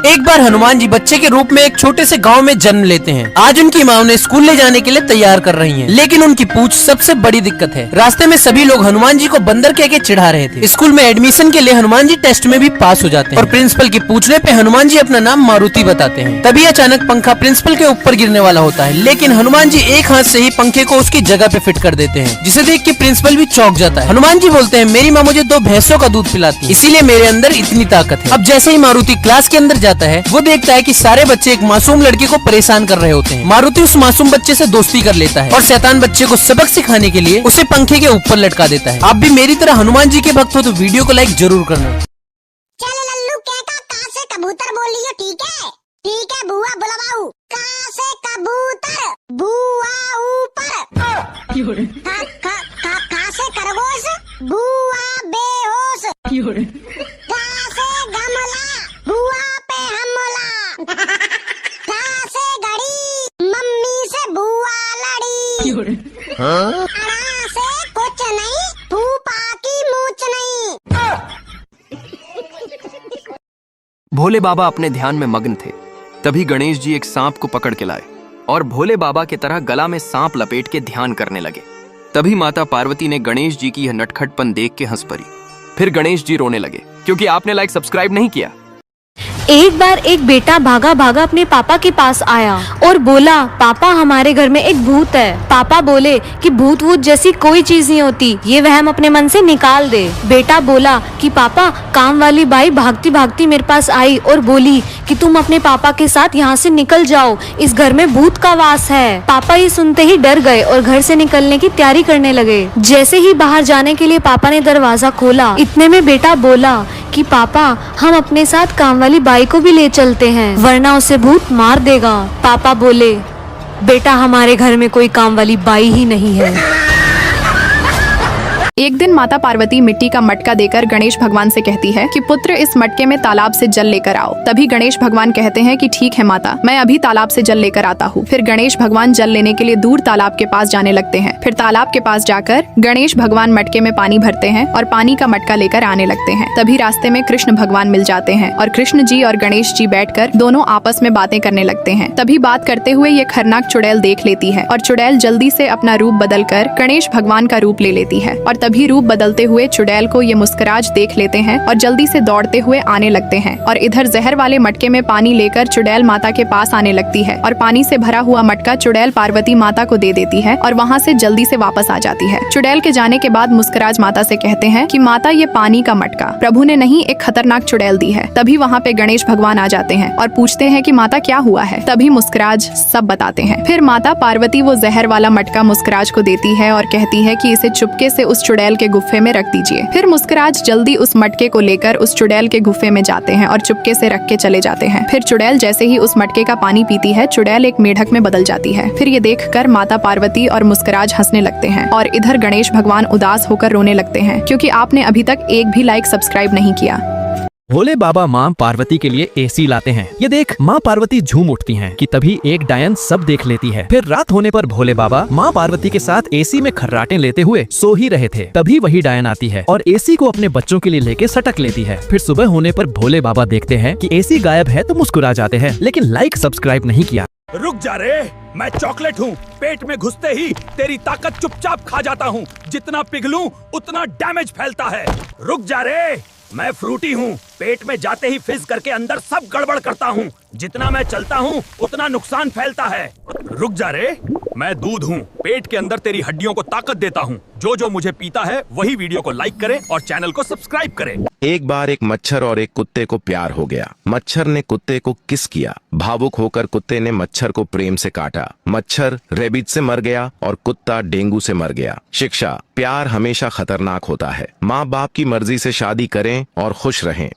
एक बार हनुमान जी बच्चे के रूप में एक छोटे से गांव में जन्म लेते हैं। आज उनकी माँ उन्हें स्कूल ले जाने के लिए तैयार कर रही हैं, लेकिन उनकी पूछ सबसे बड़ी दिक्कत है। रास्ते में सभी लोग हनुमान जी को बंदर कह के चिढ़ा रहे थे। स्कूल में एडमिशन के लिए हनुमान जी टेस्ट में भी पास हो जाते हैं और प्रिंसिपल की पूछने पे हनुमान जी अपना नाम मारुति बताते हैं। तभी अचानक पंखा प्रिंसिपल के ऊपर गिरने वाला होता है, लेकिन हनुमान जी एक हाथ से ही पंखे को उसकी जगह पे फिट कर देते हैं, जिसे देख के प्रिंसिपल भी चौंक जाता है। हनुमान जी बोलते हैं, मेरी माँ मुझे 2 भैंसों का दूध पिलाती है, इसीलिए मेरे अंदर इतनी ताकत है। अब जैसे ही मारुति क्लास के अंदर जाता है, वो देखता है कि सारे बच्चे एक मासूम लड़के को परेशान कर रहे होते हैं। मारुति उस मासूम बच्चे से दोस्ती कर लेता है और शैतान बच्चे को सबक सिखाने के लिए उसे पंखे के ऊपर लटका देता है। आप भी मेरी तरह हनुमान जी के भक्त हो तो वीडियो को लाइक जरूर करना। चल लल्लू कहाँ से कबूतर बोलियो, ठीक है? ठीक है बुआ बुलाओ। कहाँ से कबूतर? बुआ ऊपर। कहाँ से खरगोश? बुआ बेहोश। कहाँ से गमला? बुआ पे हमला। कहाँ से घड़ी? मम्मी से बुआ लड़ी। अड़ा से कुछ नहीं, फूफा की मूछ नहीं। भोले बाबा अपने ध्यान में मग्न थे। तभी गणेश जी एक सांप को पकड़ के लाए और भोले बाबा की तरह गला में सांप लपेट के ध्यान करने लगे। तभी माता पार्वती ने गणेश जी की यह नटखटपन देख के हंस पड़ी। फिर गणेश जी रोने लगे क्योंकि आपने लाइक सब्सक्राइब नहीं किया। एक बार एक बेटा भागा भागा अपने पापा के पास आया और बोला, पापा हमारे घर में एक भूत है। पापा बोले कि भूत वूत जैसी कोई चीज नहीं होती, ये वहम अपने मन से निकाल दे। बेटा बोला कि पापा काम वाली बाई भागती भागती मेरे पास आई और बोली कि तुम अपने पापा के साथ यहाँ से निकल जाओ, इस घर में भूत का वास है। पापा ये सुनते ही डर गए और घर से निकलने की तैयारी करने लगे। जैसे ही बाहर जाने के लिए पापा ने दरवाजा खोला, इतने में बेटा बोला कि पापा हम अपने साथ काम वाली बाई को भी ले चलते हैं, वरना उसे भूत मार देगा। पापा बोले, बेटा हमारे घर में कोई काम वाली बाई ही नहीं है। एक दिन माता पार्वती मिट्टी का मटका देकर गणेश भगवान से कहती है कि पुत्र इस मटके में तालाब से जल लेकर आओ। तभी गणेश भगवान कहते हैं कि ठीक है माता, मैं अभी तालाब से जल लेकर आता हूँ। फिर गणेश भगवान जल लेने के लिए दूर तालाब के पास जाने लगते हैं। फिर तालाब के पास जाकर गणेश भगवान मटके में पानी भरते हैं और पानी का मटका लेकर आने लगते हैं। तभी रास्ते में कृष्ण भगवान मिल जाते हैं और कृष्ण जी और गणेश जी बैठकर दोनों आपस में बातें करने लगते हैं। तभी बात करते हुए ये खरनाक चुड़ैल देख लेती है और चुड़ैल जल्दी से अपना रूप बदल कर गणेश भगवान का रूप ले लेती है और तभी रूप बदलते हुए चुड़ैल को ये मुस्कुराज देख लेते हैं और जल्दी से दौड़ते हुए आने लगते हैं। और इधर जहर वाले मटके में पानी लेकर चुड़ैल माता के पास आने लगती है और पानी से भरा हुआ मटका चुड़ैल पार्वती माता को दे देती है और वहाँ से जल्दी से वापस आ जाती है। चुड़ैल के जाने के बाद मुस्कुराज माता से कहते हैं कि माता ये पानी का मटका प्रभु ने नहीं एक खतरनाक चुड़ैल दी है। तभी वहाँ पे गणेश भगवान आ जाते हैं और पूछते हैं कि माता क्या हुआ है। तभी मुस्कुराज सब बताते हैं। फिर माता पार्वती वो जहर वाला मटका मुस्कुराज को देती है और कहती है कि इसे चुपके से उस चुड़ैल के गुफे में रख दीजिए। फिर मुस्कुराज जल्दी उस मटके को लेकर उस चुड़ैल के गुफे में जाते हैं और चुपके से रख के चले जाते हैं। फिर चुड़ैल जैसे ही उस मटके का पानी पीती है, चुड़ैल एक मेढक में बदल जाती है। फिर ये देखकर माता पार्वती और मुस्कुराज हंसने लगते हैं और इधर गणेश भगवान उदास होकर रोने लगते हैं क्योंकि आपने अभी तक एक भी लाइक सब्सक्राइब नहीं किया। भोले बाबा माँ पार्वती के लिए एसी लाते हैं। ये देख माँ पार्वती झूम उठती हैं कि तभी एक डायन सब देख लेती है। फिर रात होने पर भोले बाबा माँ पार्वती के साथ एसी में खर्राटे लेते हुए सो ही रहे थे। तभी वही डायन आती है और एसी को अपने बच्चों के लिए लेके सटक लेती है। फिर सुबह होने पर भोले बाबा देखते हैं कि एसी गायब है तो मुस्कुरा जाते हैं, लेकिन लाइक सब्सक्राइब नहीं किया। रुक जा रे, मैं चॉकलेट हूँ। पेट में घुसते ही तेरी ताकत चुपचाप खा जाता हूँ। जितना पिघलूं उतना डैमेज फैलता है। रुक जा रे, मैं फ्रूटी हूँ। पेट में जाते ही फिज करके अंदर सब गड़बड़ करता हूँ। जितना मैं चलता हूँ उतना नुकसान फैलता है। रुक जा रे, मैं दूध हूँ। पेट के अंदर तेरी हड्डियों को ताकत देता हूँ। जो जो मुझे पीता है वही वीडियो को लाइक करे और चैनल को सब्सक्राइब करे। एक बार एक मच्छर और एक कुत्ते को प्यार हो गया। मच्छर ने कुत्ते को किस किया। भावुक होकर कुत्ते ने मच्छर को प्रेम से काटा। मच्छर रेबीज से मर गया और कुत्ता डेंगू से मर गया। शिक्षा, प्यार हमेशा खतरनाक होता है। माँ बाप की मर्जी से शादी करें और खुश रहें।